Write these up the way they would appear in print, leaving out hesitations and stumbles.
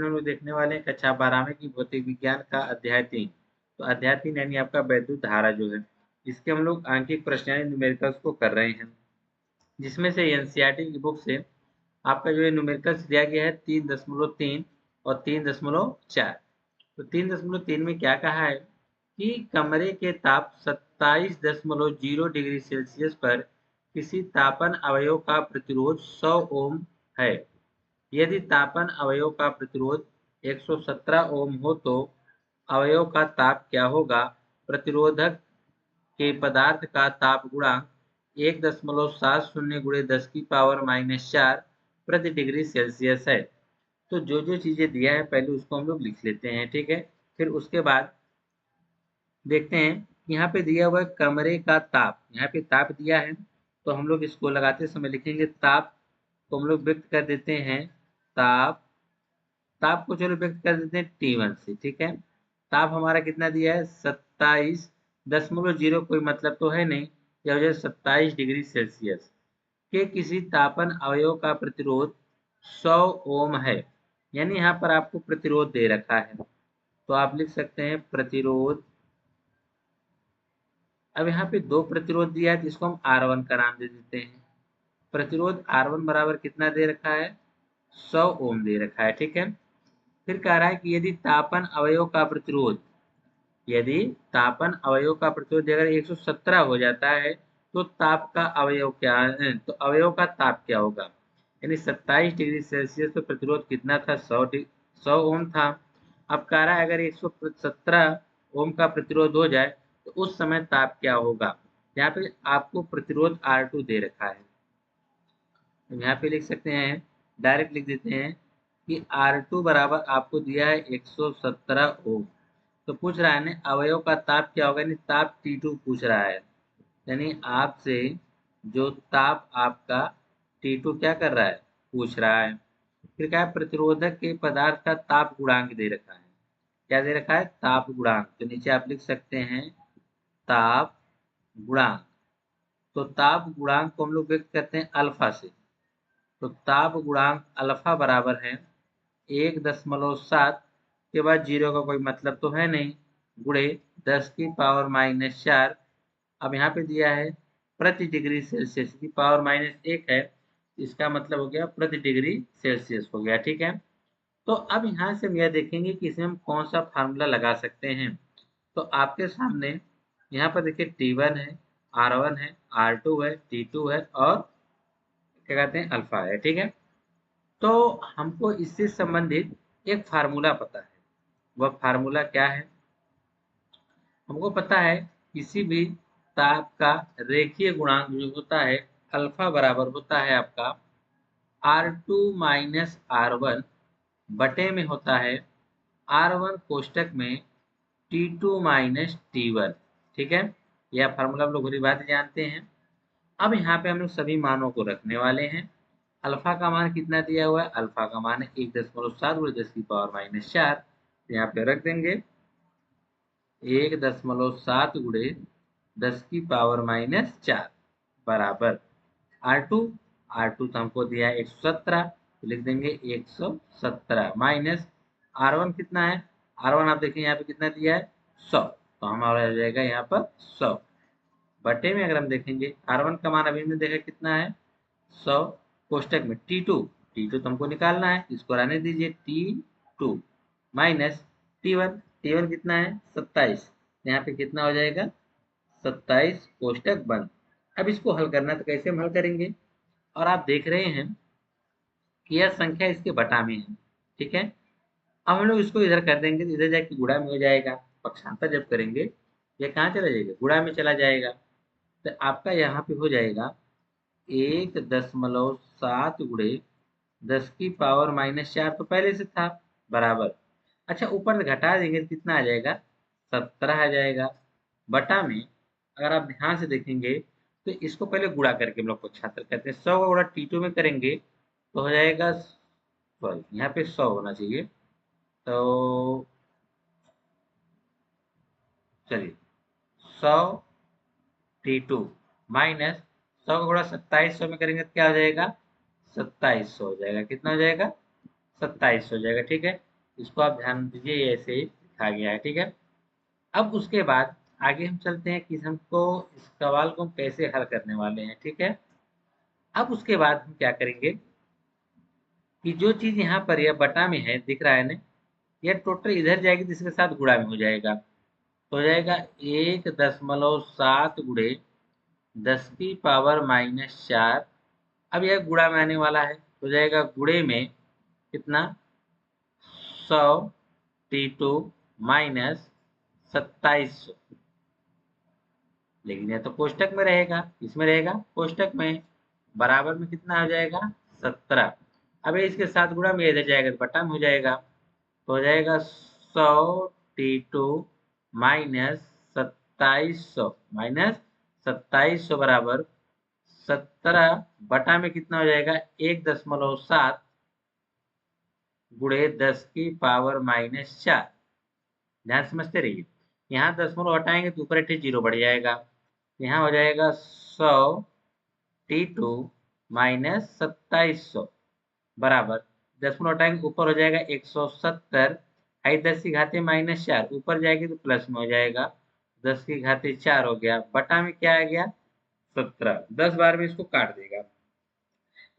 हम लोग देखने वाले हैं कक्षा 12 में की भौतिक विज्ञान का अध्याय 3। तो अध्याय 3 यानी आपका वैद्युत धारा जो है, इसके हम लोग आंकिक प्रश्न यानी न्यूमेरिकल्स को कर रहे हैं, जिसमें से एनसीईआरटी की बुक से आपका जो है न्यूमेरिकल्स दिया गया है 3.3 और 3.4। तो 3.3 में क्या कहा है कि कमरे के ताप 27.0 डिग्री सेल्सियस पर किसी तापन अवयव का प्रतिरोध 100 ओम है। यदि तापन अवयव का प्रतिरोध 117 ओम हो तो अवयव का ताप क्या होगा? प्रतिरोधक के पदार्थ का ताप गुणांक 1.70 गुणे 10 की पावर -4 प्रति डिग्री सेल्सियस है। तो जो जो चीजें दिया है पहले उसको हम लोग लिख लेते हैं, ठीक है। फिर उसके बाद देखते हैं, यहाँ पे दिया हुआ है कमरे का ताप, यहाँ पे ताप दिया है तो हम लोग इसको लगाते समय लिखेंगे ताप को हम लोग व्यक्त कर देते हैं ताप। ताप को चलो व्यक्त कर देते हैं T1 से, ठीक है। ताप हमारा कितना दिया है 27.0, कोई मतलब तो है नहीं, यह हो जाए 27 डिग्री सेल्सियस के किसी तापन अवयव का प्रतिरोध 100 ओम है। यानी यहाँ पर आपको प्रतिरोध दे रखा है तो आप लिख सकते हैं प्रतिरोध। अब यहाँ पे दो प्रतिरोध दिया है जिसको हम R1 का नाम दे देते हैं। प्रतिरोध R1 बराबर कितना दे रखा है 100 ओम दे रखा है, ठीक है। फिर कह रहा है कि यदि तापन अवयव का प्रतिरोध अगर 117 हो जाता है तो ताप का अवयव क्या है, तो अवयव का ताप क्या होगा? यानी 27 डिग्री सेल्सियस पे प्रतिरोध कितना था 100 ओम था। अब कह रहा है अगर 117 ओम का प्रतिरोध हो जाए तो उस समय ताप क्या होगा? यहाँ पे आपको प्रतिरोध R2 दे रखा है, यहाँ पे लिख सकते हैं, डायरेक्ट लिख देते हैं कि R2 बराबर आपको दिया है 117 ओम। तो पूछ रहा है ना अवयव का ताप क्या होगा, यानी ताप T2 पूछ रहा है। यानी आपसे जो ताप आपका T2 क्या कर रहा है, पूछ रहा है। फिर क्या है, प्रतिरोधक के पदार्थ का ताप गुणांक दे रखा है। क्या दे रखा है? ताप गुणांक। तो नीचे आप लिख सकते हैं ताप गुणांक। तो ताप गुणांक को हम लोग व्यक्त करते हैं अल्फा से। तो ताप गुणांक अल्फा बराबर है 1.7 के बाद 0 का कोई मतलब तो है नहीं, गुणे 10 की पावर -4। अब यहाँ पे दिया है प्रति डिग्री सेल्सियस की पावर -1 है, इसका मतलब हो गया प्रति डिग्री सेल्सियस हो गया, ठीक है। तो अब यहाँ से हम यह देखेंगे कि इसमें हम कौन सा फार्मूला लगा सकते हैं। तो आपके सामने यहाँ पर देखिए T1 है, R1 है, R2 है, T2 है और क्या कहते हैं अल्फा है, ठीक है। तो हमको इससे संबंधित एक फार्मूला पता है। वह फार्मूला क्या है? हमको पता है किसी भी ताप का रेखीय गुणांक जो होता है अल्फा बराबर होता है आपका R2 माइनस R1 बटे में होता है R1 कोष्टक में T2 माइनस T1, ठीक है। यह फार्मूला हम लोग भली बात जानते हैं। अब यहाँ पे हम लोग सभी मानों को रखने वाले हैं। अल्फा का मान कितना दिया हुआ है? अल्फा का मान है 1.7 गुणे 10 की पावर -4। यहाँ पे रख देंगे 1.7 गुणे 10 की पावर -4 बराबर R2। R2 तो हमको दिया है 117, तो लिख देंगे 117 माइनस R1 कितना है? R1 आप देखें यहाँ पे कितना दिया है 100, तो हमारा आ जाएगा यहाँ पर 100 बटे में। अगर हम देखेंगे R1 का मान अभी हमने देखा कितना है 100, कोष्टक में T2 तो हमको निकालना है, इसको रहने दीजिए T2 माइनस T1 कितना है 27, यहाँ पे कितना हो जाएगा 27 कोष्टक बंद। अब इसको हल करना तो कैसे हम हल करेंगे? और आप देख रहे हैं कि यह संख्या इसके बटा में है, ठीक है। अब हम लोग इसको इधर कर देंगे तो इधर जाके गुणा में हो जाएगा। पक्षांतर जब करेंगे यह कहाँ चला जाएगा? गुणा में चला जाएगा। तो आपका यहाँ पे हो जाएगा 1.7 गुणे 10 की पावर -4 तो पहले से था बराबर। अच्छा ऊपर से घटा देंगे तो कितना आ जाएगा 17 आ जाएगा बटा में। अगर आप ध्यान से देखेंगे तो इसको पहले गुणा करके हम लोग पक्षांतर करते हैं। 100 का गुणा T2 में करेंगे तो हो जाएगा, सॉरी यहाँ पे 100 होना चाहिए, तो चलिए 100 T2 माइनस 100 का गुणा 2700 में करेंगे तो क्या हो जाएगा 2700 हो जाएगा। कितना हो जाएगा 2700 हो जाएगा, ठीक है। इसको आप ध्यान दीजिए, ये ऐसे ही लिखा गया है, ठीक है। अब उसके बाद आगे हम चलते हैं कि हमको इस सवाल को हम कैसे हल करने वाले हैं, ठीक है। अब उसके बाद हम क्या करेंगे कि जो चीज यहाँ पर यह बटा में है दिख रहा है ना, यह टोटल इधर जाएगी तो इसके साथ गुणा में हो जाएगा, तो हो जाएगा 1.7 गुणे 10⁻⁻4। अब यह गुणा में आने वाला है, हो जाएगा गुणे में कितना 100 - 2700, लेकिन यह तो कोष्टक में रहेगा, इसमें रहेगा कोष्टक में, बराबर में कितना हो जाएगा 17। अब ये इसके साथ गुणा में इधर जाएगा तो बटा में हो जाएगा, तो हो जाएगा 100 - 2700 बराबर 17 बटा में कितना हो जाएगा 1.7 गुणे 10⁻⁻4। ध्यान समझते रहिए, यहाँ दशमलव हटाएंगे तो ऊपर एक जीरो बढ़ जाएगा, यहाँ हो जाएगा 100 - 2700 बराबर दशमलव हटाएंगे ऊपर हो जाएगा 170, आई 10⁻⁻4 ऊपर जाएगी तो प्लस में हो जाएगा 10⁻4 हो गया, बटा में क्या आ गया 17। 10 बार में इसको काट देगा,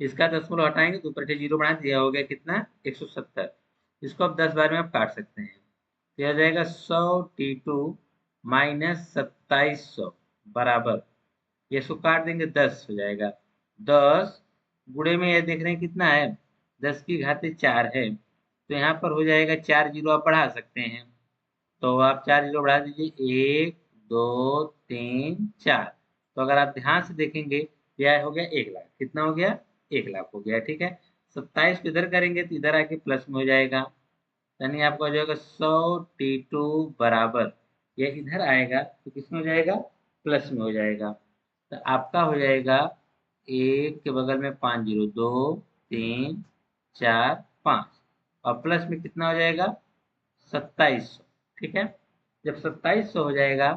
इसका दशमलव हटाएंगे तो ऊपर जीरो बढ़ा दिया, हो गया कितना 170। इसको अब 10 बार में आप काट सकते हैं, तो यह जाएगा 100 - 2700 बराबर, ये इसको काट देंगे 10 हो जाएगा, 10 गुणे में ये देख रहे हैं कितना है 10⁻4 है, तो यहाँ पर हो जाएगा 4 जीरो आप बढ़ा सकते हैं, तो आप 4 जीरो बढ़ा दीजिए 1 2 3 4, तो अगर आप ध्यान से देखेंगे यह हो गया 1 लाख, कितना हो गया 1 लाख हो गया, ठीक है। 27 को इधर करेंगे तो इधर आके प्लस में हो जाएगा, यानी आपका हो जाएगा 100 बराबर, यह इधर आएगा तो किसमें हो जाएगा प्लस में हो जाएगा, तो आपका हो जाएगा एक के बगल में 5 जीरो 2 3 4 5 और प्लस में कितना हो जाएगा 2700, ठीक है। जब 2700 हो जाएगा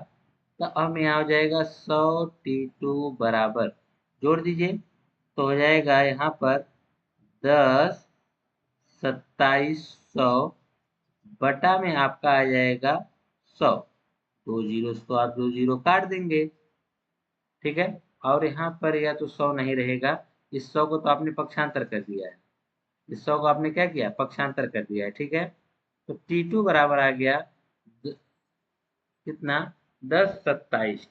तो अब यहाँ हो जाएगा 100 बराबर, जोड़ दीजिए तो हो जाएगा यहाँ पर 10 2700 बटा में आपका आ जाएगा 100, दो जीरो तो आप दो जीरो काट देंगे, ठीक है। और यहाँ पर या तो 100 नहीं रहेगा, इस 100 को तो आपने पक्षांतर कर दिया है, इस 100 को आपने क्या किया पक्षांतर कर दिया है, ठीक है। तो T2 बराबर आ गया कितना 1027,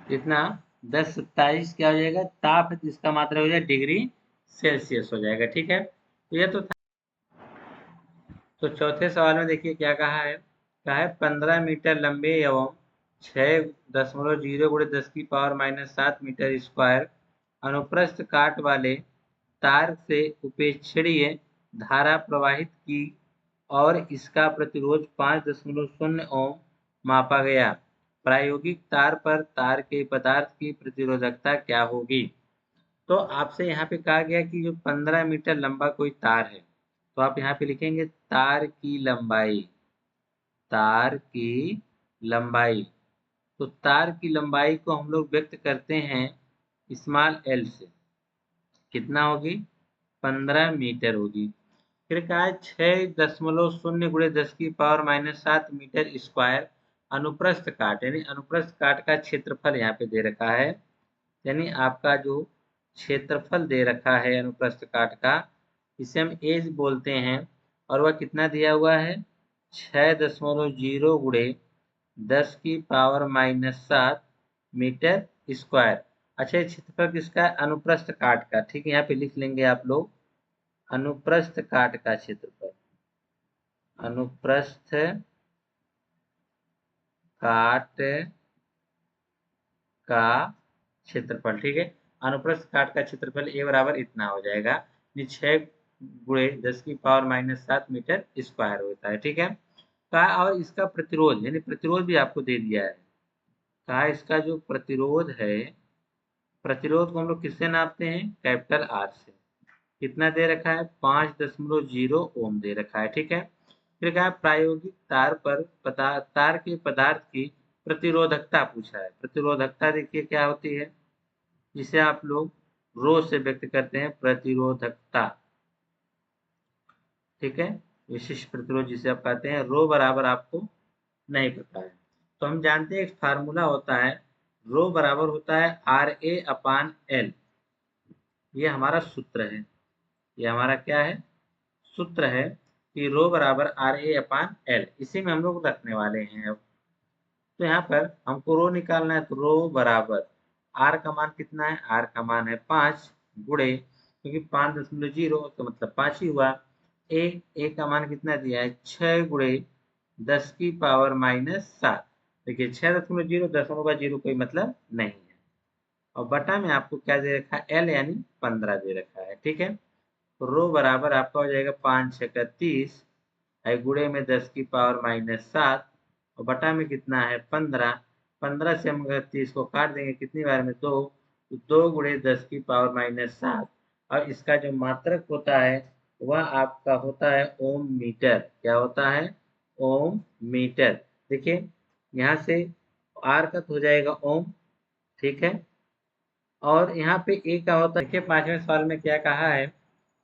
कितना 1027 क्या हो जाएगा ताप है, जिसका मात्रा हो जाएगा डिग्री सेल्सियस हो जाएगा, ठीक है। तो ये तो था। तो चौथे सवाल में देखिए क्या कहा है 15 मीटर लंबे एवं 6.0 गुणे 10⁻⁻7 मीटर स्क्वायर अनुप्रस्थ काट वाले तार से उपेक्षणीय धारा प्रवाहित की और इसका प्रतिरोध 5.0 ओम मापा गया, प्रायोगिक तार पर तार के पदार्थ की प्रतिरोधकता क्या होगी। तो आपसे यहाँ पे कहा गया कि जो 15 मीटर लंबा कोई तार है, तो आप यहाँ पे लिखेंगे तार की लंबाई, तार की लंबाई। तो तार की लंबाई को हम लोग व्यक्त करते हैं स्मॉल एल से, कितना होगी 15 मीटर होगी। फिर कहा है 6.0 गुणे 10⁻⁻7 मीटर स्क्वायर अनुप्रस्थ काट, यानी अनुप्रस्थ काट का क्षेत्रफल यहाँ पे दे रखा है, यानी आपका जो क्षेत्रफल दे रखा है अनुप्रस्थ काट का, इसे हम एज बोलते हैं, और वह कितना दिया हुआ है 6.0 गुणे 10⁻⁻7 मीटर स्क्वायर। अच्छा, ये क्षेत्रफल किसका अनुप्रस्थ काट का, ठीक है, यहाँ पे लिख लेंगे आप लोग अनुप्रस्थ काट का क्षेत्रफल, अनुप्रस्थ काट का क्षेत्रफल, ठीक है। अनुप्रस्थ काट का क्षेत्रफल ए बराबर इतना हो जाएगा, 6 गुणे 10⁻⁻7 मीटर स्क्वायर होता है, ठीक है। कहा और इसका प्रतिरोध, यानी प्रतिरोध भी आपको दे दिया है, कहा इसका जो प्रतिरोध है, प्रतिरोध को हम लोग किससे नापते हैं कैपिटल आर से, कितना दे रखा है 5.0 ओम दे रखा है, ठीक है। फिर कहा प्रायोगिक तार पर तार के पदार्थ की प्रतिरोधकता पूछा है, प्रतिरोधकता देखिए क्या होती है, जिसे आप लोग रो से व्यक्त करते हैं प्रतिरोधकता, ठीक है। विशिष्ट प्रतिरोध जिसे आप कहते हैं, रो बराबर आपको नहीं पता है तो हम जानते हैं एक फार्मूला होता है, रो बराबर होता है RA/L। ये हमारा सूत्र है, ये हमारा क्या है, सूत्र है कि रो बराबर RA/L। इसी में हम लोग रखने वाले हैं। अब तो यहाँ पर हमको रो निकालना है, तो रो बराबर आर का मान कितना है, आर का मान है 5 गुणे, क्योंकि 5.0 तो मतलब 5 ही हुआ। ए का मान कितना दिया है, 6 गुणे 10⁻⁻7। देखिए 6.0 दशमलव का जीरो कोई मतलब नहीं है। और बटा में आपको क्या दे रखा है, एल यानी 15 दे रखा है। ठीक है, तो रो बराबर आपका हो जाएगा 5 6 का 30 है गुणे में 10⁻⁻7 और बटा में कितना है 15। 15 से हम अगर 30 को काट देंगे कितनी बार में, 2, तो 2 गुणे 10⁻⁷। और इसका जो मात्रक होता है वह आपका होता है ओम मीटर। क्या होता है, ओम मीटर। देखिए यहाँ से आर का तो हो जाएगा ओम, ठीक है। और यहाँ पे ए का होता है, देखिए 5वें सवाल में क्या कहा है,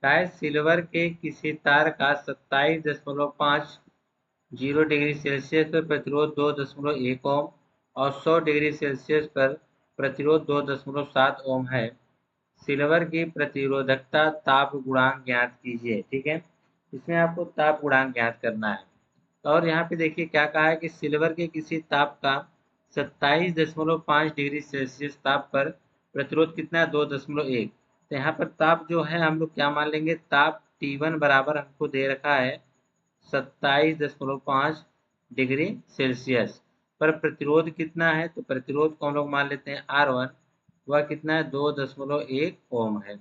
शायद सिल्वर के किसी तार का 27.50 डिग्री सेल्सियस पर प्रतिरोध 2.1 ओम और 100 डिग्री सेल्सियस पर प्रतिरोध 2.7 ओम है। सिल्वर की प्रतिरोधकता ताप गुणांक ज्ञात कीजिए। ठीक है, इसमें आपको ताप गुणांक ज्ञात करना है। और यहाँ पे देखिए क्या कहा है कि सिल्वर के किसी ताप का 27.5 डिग्री सेल्सियस ताप पर प्रतिरोध कितना है, 2.1। तो यहाँ पर ताप जो है हम लोग क्या मान लेंगे, ताप T1 बराबर हमको दे रखा है 27.5 डिग्री सेल्सियस पर प्रतिरोध कितना है, तो प्रतिरोध को हम लोग मान लेते हैं R1, वह कितना है 2.1 ओम है।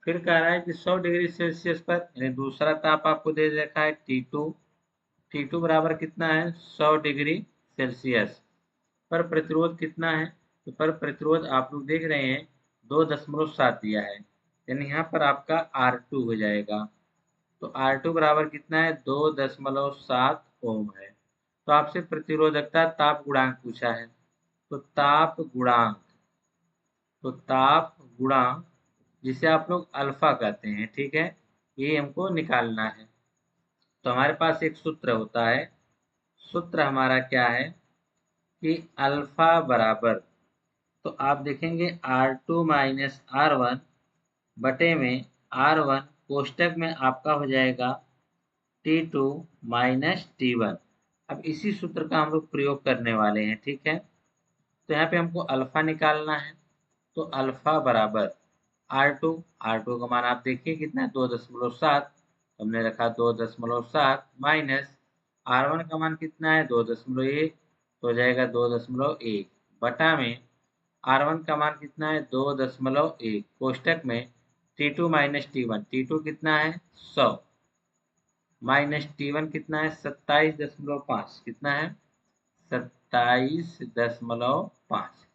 फिर कह रहा है कि 100 डिग्री सेल्सियस पर यानी दूसरा ताप आपको दे रखा है T2। T2 बराबर कितना है 100 डिग्री सेल्सियस पर प्रतिरोध कितना है, तो पर प्रतिरोध आप लोग देख रहे हैं 2.7 दिया है, यानी यहाँ पर आपका R2 हो जाएगा। तो R2 बराबर कितना है 2.7 ओम है। तो आपसे प्रतिरोधकता ताप गुणांक पूछा है, तो ताप गुणांक, तो ताप गुणांक जिसे आप लोग अल्फा कहते हैं, ठीक है, ये हमको निकालना है। तो हमारे पास एक सूत्र होता है, सूत्र हमारा क्या है कि अल्फा बराबर, तो आप देखेंगे R2 माइनस R1 बटे में R1 कोष्टक में आपका हो जाएगा T2 माइनस T1। अब इसी सूत्र का हम लोग प्रयोग करने वाले हैं। ठीक है, तो यहाँ पे हमको अल्फा निकालना है, तो अल्फा बराबर R2, R2 का मान आप देखिए कितना है 2.7, हमने रखा 2.7 माइनस R1 का मान कितना है 2.1, तो हो जाएगा 2.1 बटा में R1 का मान कितना है 2.1 कोष्टक में T2 माइनस T1, T2 कितना है 100 माइनस T1 कितना है 27.5, कितना है 27.5।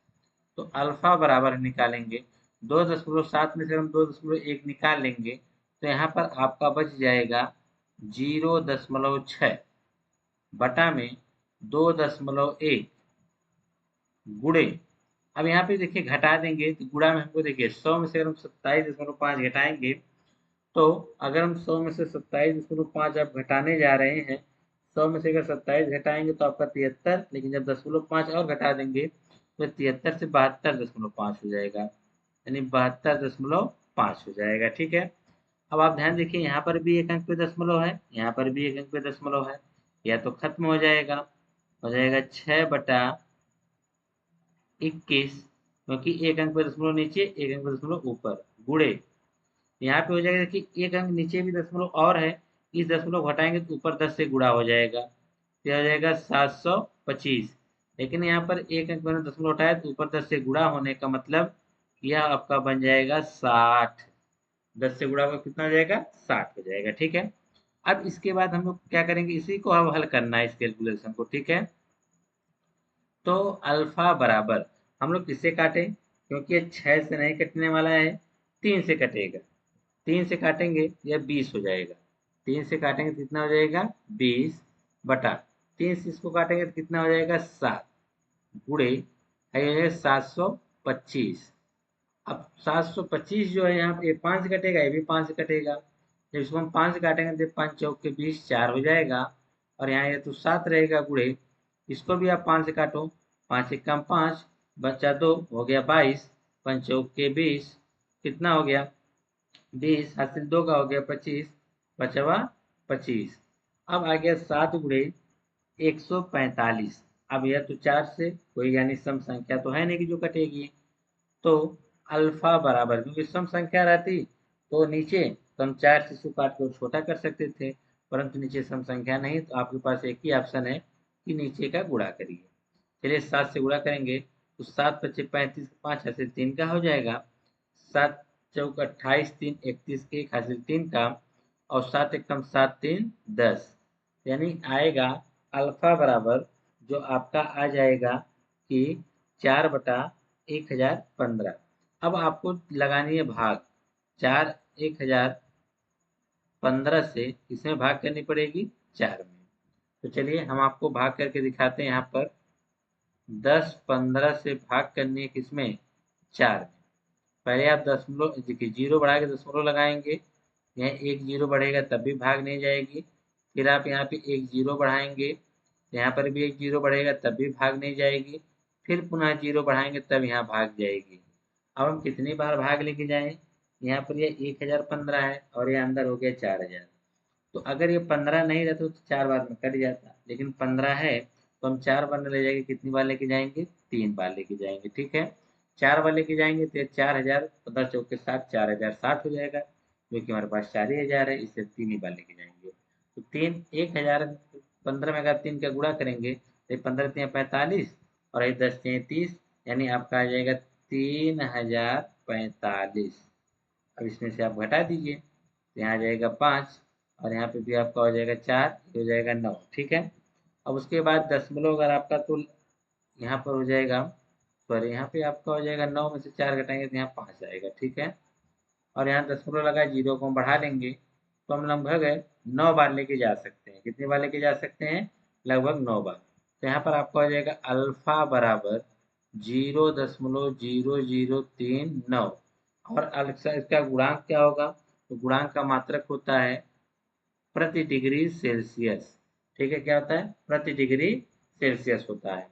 तो अल्फा बराबर निकालेंगे 2.7 में से हम 2.1 निकाल लेंगे, तो यहाँ पर आपका बच जाएगा 0.6 बटा में 2.1 गुणे। अब यहाँ पे देखिए घटा देंगे तो गुणा में हमको देखिए 100 में से अगर हम 27.5 घटाएंगे, तो अगर हम 100 में से 27.5 आप घटाने जा रहे हैं, 100 में से अगर 27 घटाएंगे तो आपका 73, लेकिन जब 10.5 और घटा देंगे तो 73 से 72.5 हो जाएगा, यानी 72.5 हो जाएगा। ठीक है, अब आप ध्यान देखिए यहाँ पर भी एक अंक पे दशमलव है, यहाँ पर भी एक अंक पे दशमलव है, या तो खत्म हो जाएगा, 6/21, क्योंकि एक अंक पे दशमलव नीचे एक अंक पे दशमलव ऊपर गुणे, यहाँ पे हो जाएगा कि एक अंक नीचे भी दशमलव और है, इस दशमलव घटाएंगे तो ऊपर 10 से गुणा हो जाएगा, तो हो जाएगा 725। लेकिन यहाँ पर एक अंक मैंने दशमलव हटाया तो ऊपर 10 से गुणा होने का मतलब यह आपका बन जाएगा 60। 10 से गुणा होकर कितना हो जाएगा 60 हो जाएगा। ठीक है, अब इसके बाद हम लोग क्या करेंगे, इसी को हम हल करना है इस कैलकुलेशन को। ठीक है, तो अल्फा बराबर हम लोग किससे काटें, क्योंकि ये 6 से नहीं कटने वाला है, 3 से कटेगा। 3 से काटेंगे यह 20 हो जाएगा, 3 से काटेंगे तो कितना हो जाएगा 20 बटा 3 से इसको काटेंगे तो कितना हो जाएगा 7 गुणे है 725। अब 725 जो है यहाँ पे 5 से कटेगा, ये भी 5 से कटेगा, जब इसको हम 5 से काटेंगे तो 5 चौक के 20 4 हो जाएगा। और यहाँ ये तो 7 रहेगा गुणे, इसको भी आप 5 से काटो, 5 एक कम 5, बचा 2 हो गया 22, 5 चौक के 20 कितना हो गया 20, हासिल 2 का हो गया 25, बचा हुआ 25। अब आ गया 7 गुणे 145। अब यह तो 4 से कोई यानी सम संख्या तो है नहीं कि जो कटेगी, तो अल्फा बराबर, क्योंकि सम संख्या रहती तो नीचे तो हम 4 से इसको काट के छोटा कर सकते थे, परंतु नीचे सम संख्या नहीं, तो आपके पास एक ही ऑप्शन है कि नीचे का गुणा करिए। चलिए 7 से गुणा करेंगे तो 7 पच्चे 35, 5 हासिल 3 का हो जाएगा, 7 चौक 28, 3 31, 1 हासिल 3 का, और 7 एकम 7 3 10, यानी आएगा अल्फा बराबर जो आपका आ जाएगा कि 4/1015। अब आपको लगानी है भाग, 4/1015 से इसमें भाग करनी पड़ेगी 4 में। तो चलिए हम आपको भाग करके दिखाते हैं। यहाँ पर 10-15 से भाग करनी है किसमें 4 में। पहले आप दशमलव देखिए, जीरो बढ़ा के दशमलव लगाएंगे, यहाँ एक जीरो बढ़ेगा तब भी भाग नहीं जाएगी। फिर आप यहाँ पे एक जीरो बढ़ाएंगे, यहाँ पर भी एक जीरो बढ़ेगा तब भी भाग नहीं जाएगी। फिर पुनः जीरो बढ़ाएंगे तब यहाँ भाग जाएगी। अब हम कितनी बार भाग लेके जाएं, यहाँ पर ये 1015 है और ये अंदर हो गया 4000। तो अगर ये 15 नहीं रहता तो 4 बार में कट जाता, लेकिन 15 है तो हम 4 बार में ले जाएंगे, कितनी बार लेके जाएंगे 3 बार लेके जाएंगे। ठीक है, 4 बार लेके जाएंगे तो 4000, 15 चौक के साथ 4060 हो जाएगा, जो कि हमारे पास 4 ही हजार है, इससे 3 ही बार लेके जाएंगे। तो 3 1015 में अगर 3 का गुणा करेंगे तो 15 3 45 और ये 10 3 30, यानी आपका आ जाएगा 3045। अब इसमें से आप घटा दीजिए तो यहाँ आ जाएगा 5, और यहाँ पे भी आपका हो जाएगा 4, हो जाएगा 9। ठीक है, अब उसके बाद दशमलव अगर आपका तो यहाँ पर हो जाएगा, पर यहाँ पे आपका हो जाएगा 9 में से 4 घटाएंगे तो यहाँ 5 आएगा। ठीक है, और यहाँ दशमलव लगा, जीरो को हम बढ़ा लेंगे तो हम लगभग 9 बार लेके जा सकते हैं। कितनी बार लेके जा सकते हैं, लगभग 9 बार। तो यहाँ पर आपका हो जाएगा अल्फा बराबर 0.0039। और इसका गुणांक क्या होगा, तो गुणांक का मात्रक होता है प्रति डिग्री सेल्सियस। ठीक है, क्या होता है, प्रति डिग्री सेल्सियस होता है।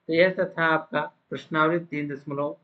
तो यह था आपका प्रश्नावली 3.1